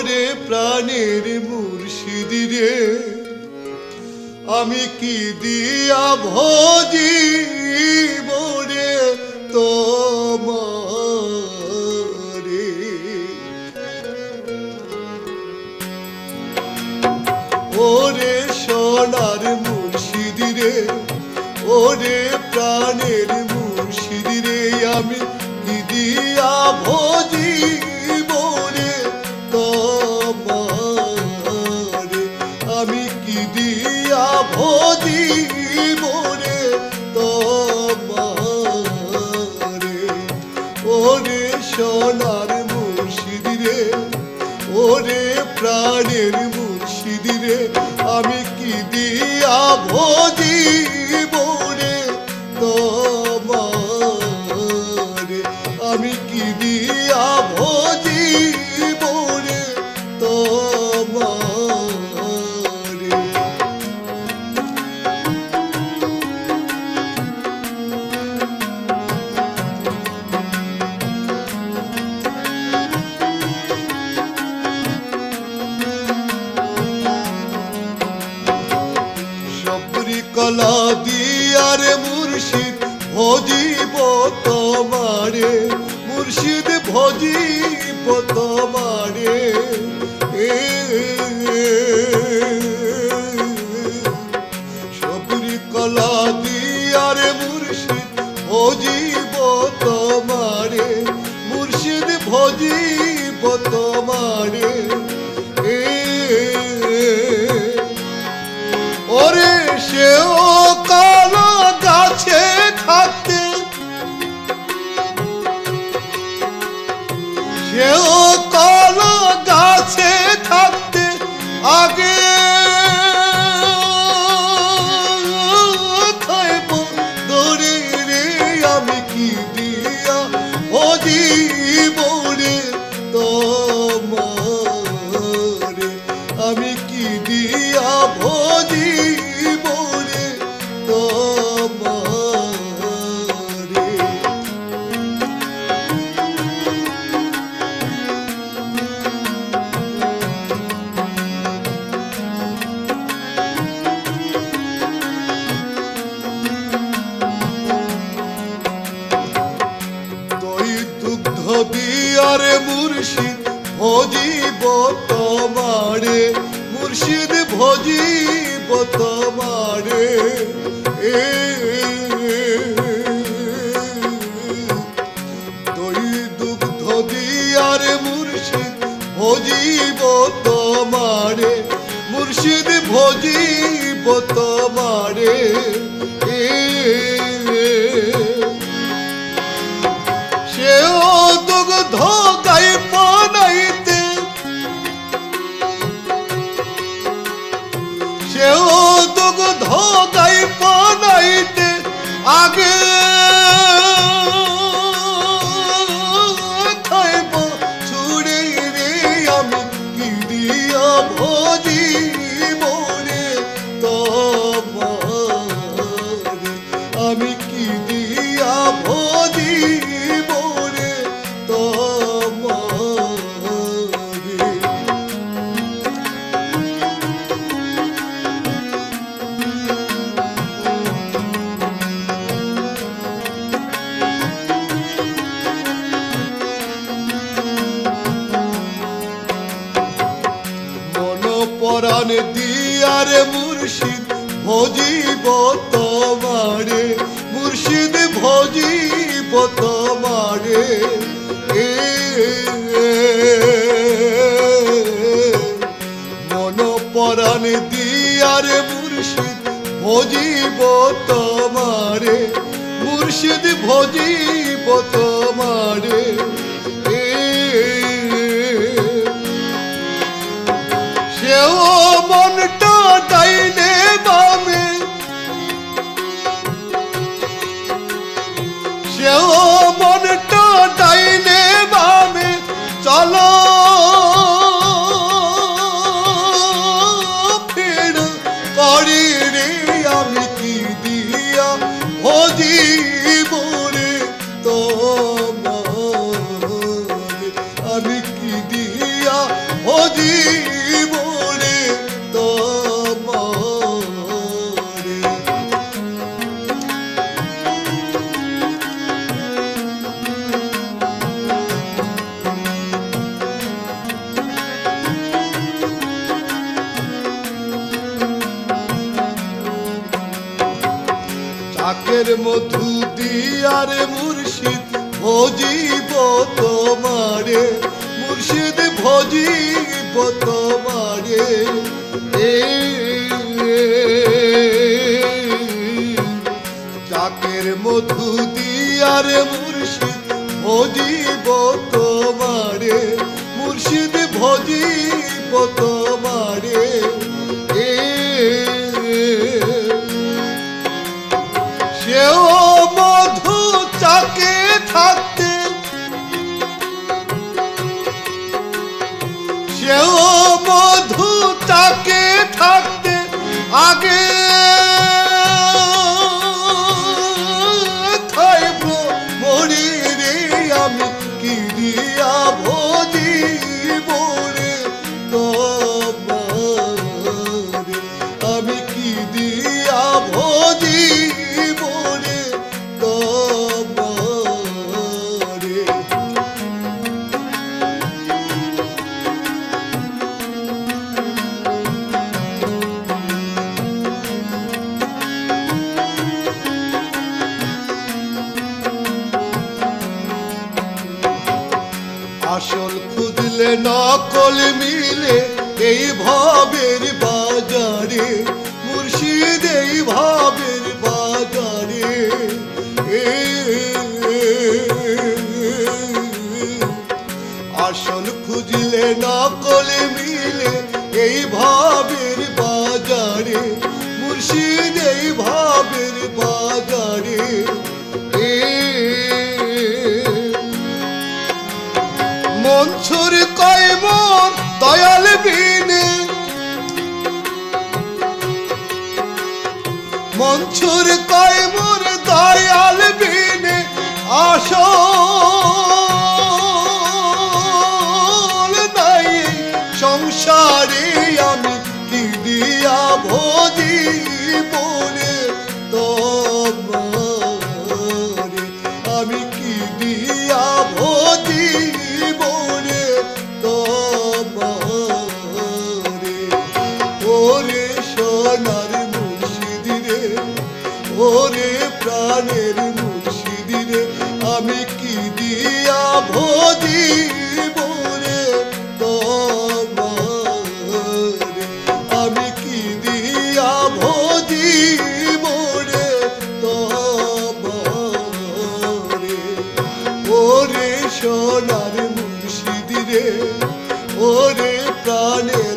ওরে প্রাণের মুর্শিদি রে, আমি কি দিয়া ভজিব রে তোমারে। ওরে সোনার মুর্শিদি রে, ওরে প্রাণের মুর্শিদি রে, আমি কি দিয়া ভজিব রে তোমারে। আমি কি দিয়া ভজিব রে তোমারে। ওরে সোনার মুর্শিদি রে, ওরে প্রাণের মুর্শিদি রে, আমি কি দিয়া ভজিব রে তোমারে। আমি কি দিয়া ভজিব রে তোমারে। কলা দিয়ারে মুর্শিদ ভজিব তোমারে, মুর্শিদ ভজিব তোমারে। সবরি কলা দিয়ারে মুর্শিদ ভজিব তোমারে, মুর্শিদ ভজিব তোমারে। ওরে সেও কালো গাছে থাকতে, সেও কালো গাছে থাকতে আগে খাইব দৌড়ে রে। আমি কি দিয়া ভজিব রে তোমারে। আমি কি দিয়া ভজিব রে তোমারে। দই দুগ্ধ দিয়ারে মুর্শিদ ভজিব তোমারে, মুর্শিদ ভজিব তোমারে। দই দুগ্ধ দিয়ারে মুর্শিদ ভজিব তোমারে, মুর্শিদ ভজিব তোমারে। সেও দুগ্ধ গাই পানাইতে, সেও দুগ্ধ গাই পানাইতে আগে খাইব ছুড়ে রে। আমি কি দিয়া ভজিব রে তোমারে। আমি কি দিয়া ভজিব রে তোমারে। পরাণ দিয়ারে মুর্শিদ ভজিব তোমারে, মুর্শিদ ভজিব তোমারে। মন পরাণ দিয়ারে মুর্শিদ ভজিব তোমারে, মুর্শিদ ভজিব তোমারে। সেও মনটা ডাইনে বামে, সেও মনটা ডাইনে বামে চলো ফির করি রে। আমি কি দিয়া ভজিব রে তোমারে। চাকের মধু দিয়ারে মুর্শিদ ভজিব তোমারে, মুর্শিদ ভজিব তোমারে। চাকের মধু দিয়ারে মুর্শিদ ভজিব তোমারে, মুর্শিদ ভজিব তোমারে। সেও মধু চাকে থাকতে, সেও মধু চাকে থাকতে আগে খাইব মরি রে, আমি কি দিয়া ভজিব রে তোমারে, আমি কি দিয়া ভজিব রে তোমারে। আসল খুঁজলে নকল মিলে এই ভাবের বাজারে, মুর্শিদ এই ভাবের বাজারে। আসল খুঁজলে নকল মিলে এই ভাবের বাজারে, মুর্শিদ এই ভাবের বাজারে। মনসুর কয় মন দয়াল বিনে, মনসুর কয় মোর দয়াল বিনে আসল নাই সংসারে, আমি কি দিয়া ভজিব রে তোমারে, আমি কি দিয়া ভজিব রে তোমারে। ওরে সোনার মুর্শিদ রে, ওরে প্রাণের মুর্শিদ রে, আমি কি দিয়া ভজিব রে তোমারে, আমি কি দিয়া ভজিব রে তোমারে। ওরে সোনার মুর্শিদ রে, ওরে প্রাণের